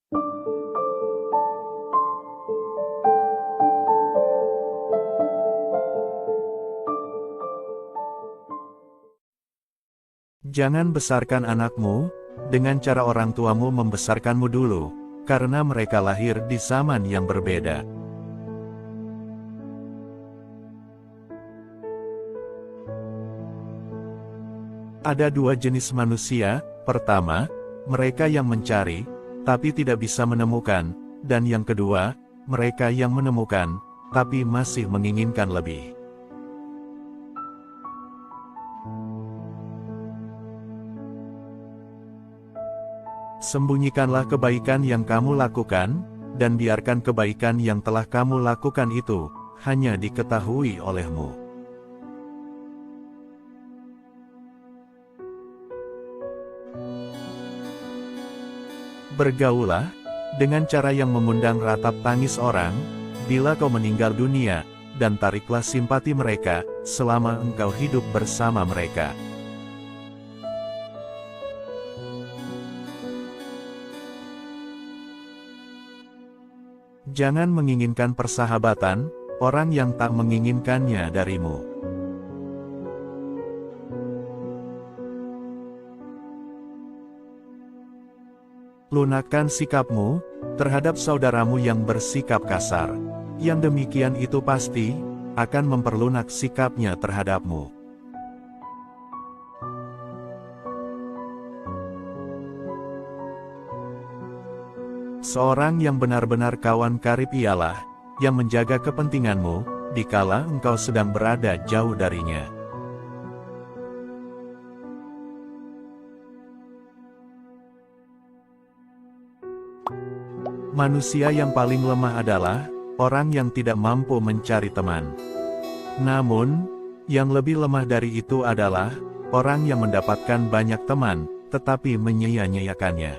Jangan besarkan anakmu dengan cara orang tuamu membesarkanmu dulu, karena mereka lahir di zaman yang berbeda. Ada dua jenis manusia. Pertama, mereka yang mencari, tapi tidak bisa menemukan, dan yang kedua, mereka yang menemukan, tapi masih menginginkan lebih. Sembunyikanlah kebaikan yang kamu lakukan, dan biarkan kebaikan yang telah kamu lakukan itu hanya diketahui olehmu. Bergaulah dengan cara yang mengundang ratap tangis orang bila kau meninggal dunia, dan tariklah simpati mereka selama engkau hidup bersama mereka. Jangan menginginkan persahabatan orang yang tak menginginkannya darimu. Lunakkan sikapmu terhadap saudaramu yang bersikap kasar. Yang demikian itu pasti akan memperlunak sikapnya terhadapmu. Seorang yang benar-benar kawan karib ialah yang menjaga kepentinganmu dikala engkau sedang berada jauh darinya. Manusia yang paling lemah adalah orang yang tidak mampu mencari teman. Namun, yang lebih lemah dari itu adalah orang yang mendapatkan banyak teman, tetapi menyia-nyiakannya.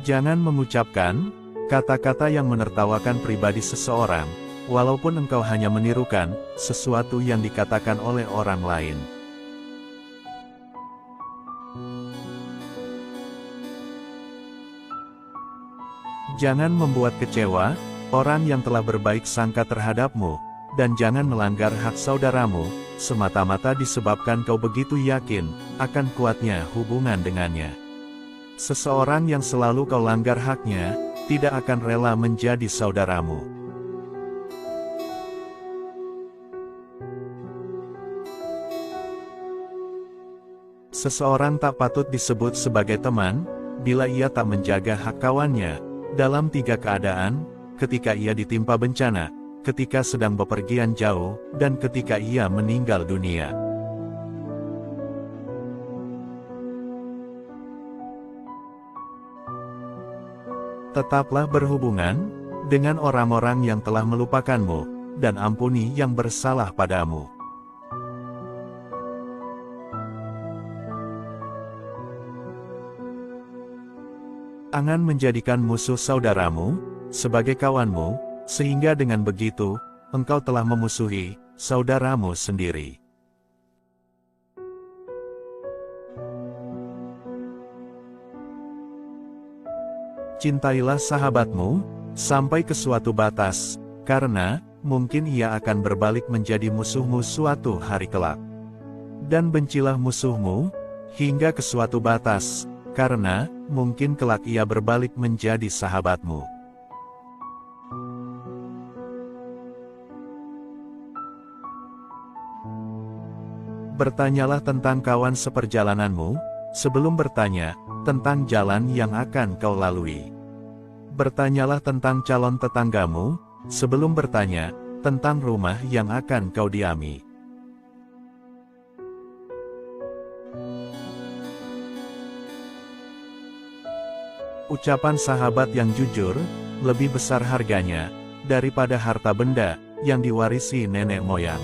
Jangan mengucapkan kata-kata yang menertawakan pribadi seseorang, walaupun engkau hanya menirukan sesuatu yang dikatakan oleh orang lain. Jangan membuat kecewa orang yang telah berbaik sangka terhadapmu, dan jangan melanggar hak saudaramu semata-mata disebabkan kau begitu yakin akan kuatnya hubungan dengannya. Seseorang yang selalu kau langgar haknya tidak akan rela menjadi saudaramu. Seseorang tak patut disebut sebagai teman bila ia tak menjaga hak kawannya dalam 3 keadaan: ketika ia ditimpa bencana, ketika sedang bepergian jauh, dan ketika ia meninggal dunia. Tetaplah berhubungan dengan orang-orang yang telah melupakanmu, dan ampuni yang bersalah padamu. Jangan menjadikan musuh saudaramu sebagai kawanmu, sehingga dengan begitu, engkau telah memusuhi saudaramu sendiri. Cintailah sahabatmu sampai ke suatu batas, karena mungkin ia akan berbalik menjadi musuhmu suatu hari kelak. Dan bencilah musuhmu hingga ke suatu batas, karena mungkin kelak ia berbalik menjadi sahabatmu. Bertanyalah tentang kawan seperjalananmu sebelum bertanya tentang jalan yang akan kau lalui. Bertanyalah tentang calon tetanggamu sebelum bertanya tentang rumah yang akan kau diami. Ucapan sahabat yang jujur lebih besar harganya daripada harta benda yang diwarisi nenek moyang.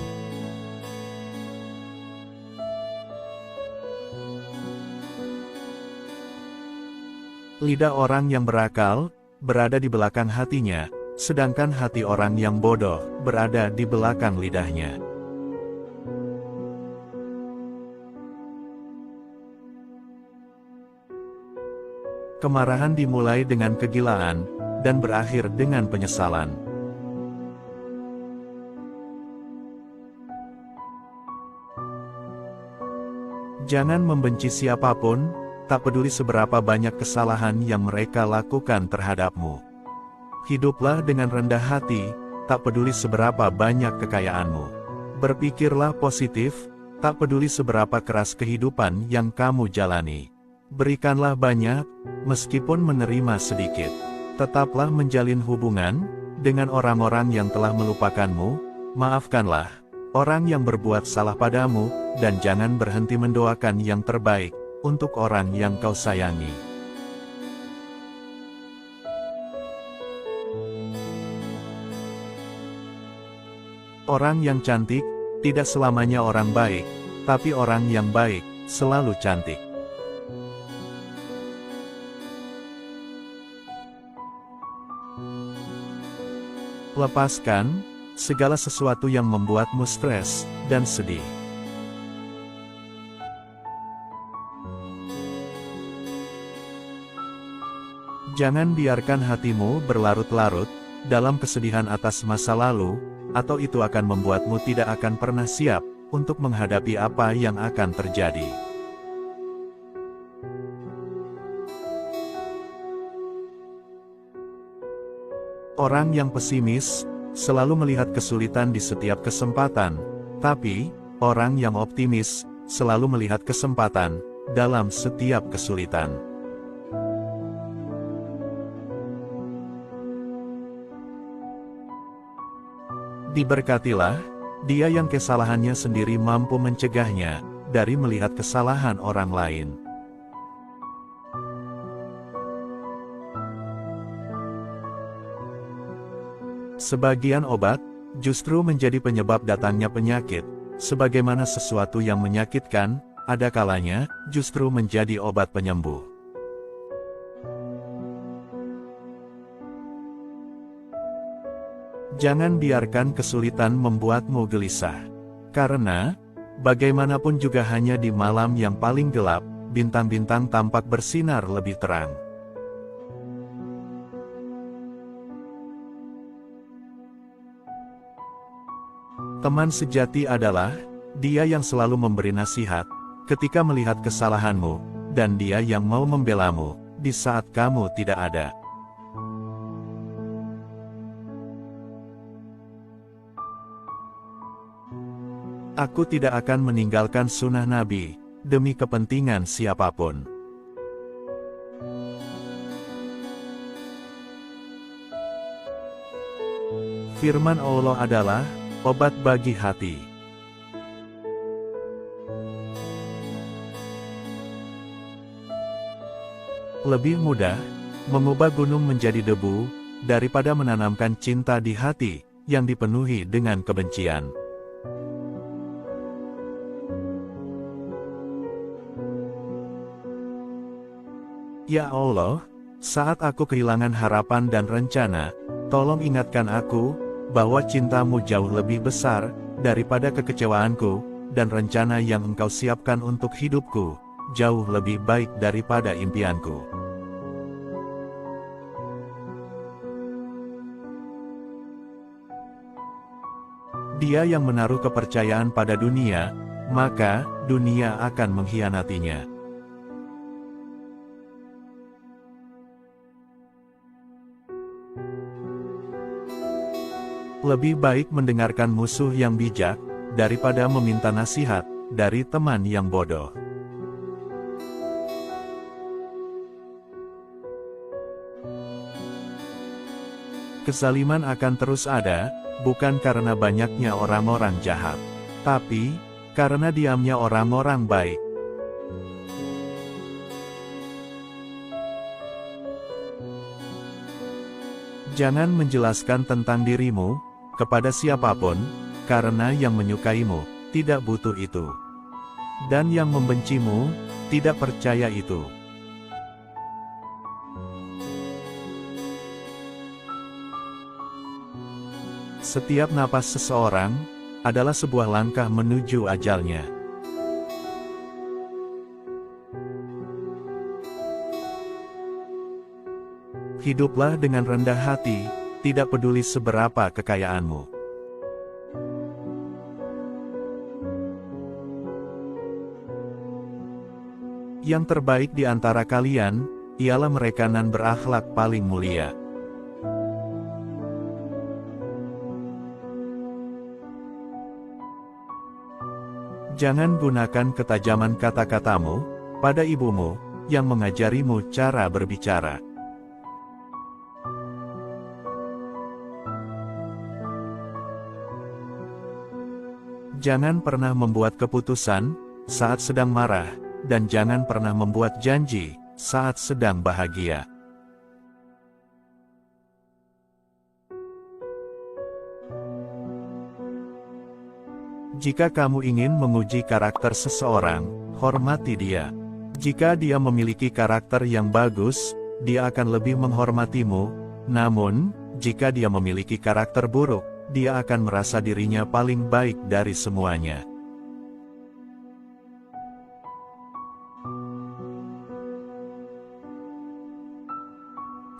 Lidah orang yang berakal berada di belakang hatinya, sedangkan hati orang yang bodoh berada di belakang lidahnya. Kemarahan dimulai dengan kegilaan, dan berakhir dengan penyesalan. Jangan membenci siapapun, tak peduli seberapa banyak kesalahan yang mereka lakukan terhadapmu. Hiduplah dengan rendah hati, tak peduli seberapa banyak kekayaanmu. Berpikirlah positif, tak peduli seberapa keras kehidupan yang kamu jalani. Berikanlah banyak, meskipun menerima sedikit. Tetaplah menjalin hubungan dengan orang-orang yang telah melupakanmu, maafkanlah orang yang berbuat salah padamu, dan jangan berhenti mendoakan yang terbaik untuk orang yang kau sayangi. Orang yang cantik tidak selamanya orang baik, tapi orang yang baik selalu cantik. Lepaskan segala sesuatu yang membuatmu stres dan sedih. Jangan biarkan hatimu berlarut-larut dalam kesedihan atas masa lalu, atau itu akan membuatmu tidak akan pernah siap untuk menghadapi apa yang akan terjadi. Orang yang pesimis selalu melihat kesulitan di setiap kesempatan, tapi orang yang optimis selalu melihat kesempatan dalam setiap kesulitan. Diberkatilah dia yang kesalahannya sendiri mampu mencegahnya dari melihat kesalahan orang lain. Sebagian obat justru menjadi penyebab datangnya penyakit, sebagaimana sesuatu yang menyakitkan, ada kalanya justru menjadi obat penyembuh. Jangan biarkan kesulitan membuatmu gelisah. Karena, bagaimanapun juga hanya di malam yang paling gelap, bintang-bintang tampak bersinar lebih terang. Teman sejati adalah dia yang selalu memberi nasihat ketika melihat kesalahanmu, dan dia yang mau membelamu di saat kamu tidak ada. Aku tidak akan meninggalkan sunnah Nabi demi kepentingan siapapun. Firman Allah adalah obat bagi hati. Lebih mudah mengubah gunung menjadi debu daripada menanamkan cinta di hati yang dipenuhi dengan kebencian. Ya Allah, saat aku kehilangan harapan dan rencana, tolong ingatkan aku bahwa cintamu jauh lebih besar daripada kekecewaanku, dan rencana yang Engkau siapkan untuk hidupku jauh lebih baik daripada impianku. Dia yang menaruh kepercayaan pada dunia, maka dunia akan mengkhianatinya. Lebih baik mendengarkan musuh yang bijak, daripada meminta nasihat dari teman yang bodoh. Kezaliman akan terus ada, bukan karena banyaknya orang-orang jahat, tapi karena diamnya orang-orang baik. Jangan menjelaskan tentang dirimu kepada siapapun, karena yang menyukaimu tidak butuh itu, dan yang membencimu tidak percaya itu. Setiap napas seseorang adalah sebuah langkah menuju ajalnya. Hiduplah dengan rendah hati, tidak peduli seberapa kekayaanmu. Yang terbaik di antara kalian, ialah mereka yang berakhlak paling mulia. Jangan gunakan ketajaman kata-katamu pada ibumu, yang mengajarimu cara berbicara. Jangan pernah membuat keputusan saat sedang marah, dan jangan pernah membuat janji saat sedang bahagia. Jika kamu ingin menguji karakter seseorang, hormati dia. Jika dia memiliki karakter yang bagus, dia akan lebih menghormatimu. Namun, jika dia memiliki karakter buruk, dia akan merasa dirinya paling baik dari semuanya.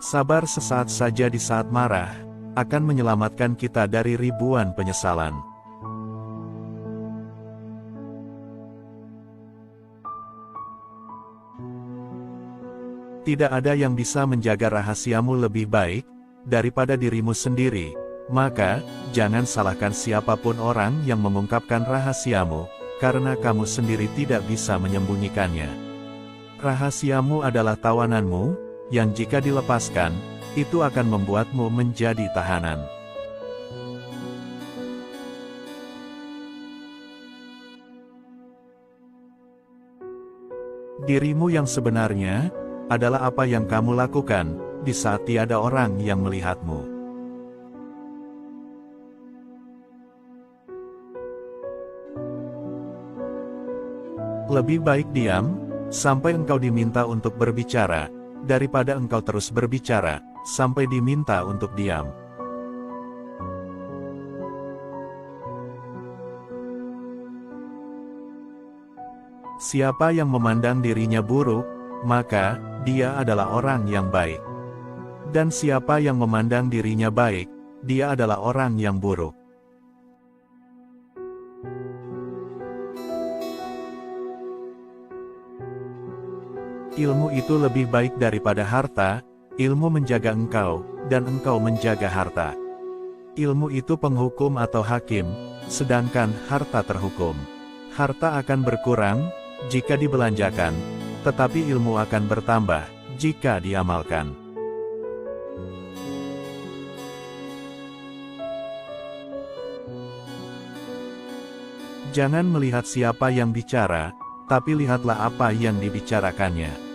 Sabar sesaat saja di saat marah, akan menyelamatkan kita dari ribuan penyesalan. Tidak ada yang bisa menjaga rahasiamu lebih baik daripada dirimu sendiri, maka jangan salahkan siapapun orang yang mengungkapkan rahasiamu, karena kamu sendiri tidak bisa menyembunyikannya. Rahasiamu adalah tawananmu, yang jika dilepaskan, itu akan membuatmu menjadi tahanan. Dirimu yang sebenarnya adalah apa yang kamu lakukan di saat tiada orang yang melihatmu. Lebih baik diam sampai engkau diminta untuk berbicara, daripada engkau terus berbicara sampai diminta untuk diam. Siapa yang memandang dirinya buruk, maka dia adalah orang yang baik. Dan siapa yang memandang dirinya baik, dia adalah orang yang buruk. Ilmu itu lebih baik daripada harta, ilmu menjaga engkau, dan engkau menjaga harta. Ilmu itu penghukum atau hakim, sedangkan harta terhukum. Harta akan berkurang jika dibelanjakan, tetapi ilmu akan bertambah jika diamalkan. Jangan melihat siapa yang bicara, tapi lihatlah apa yang dibicarakannya.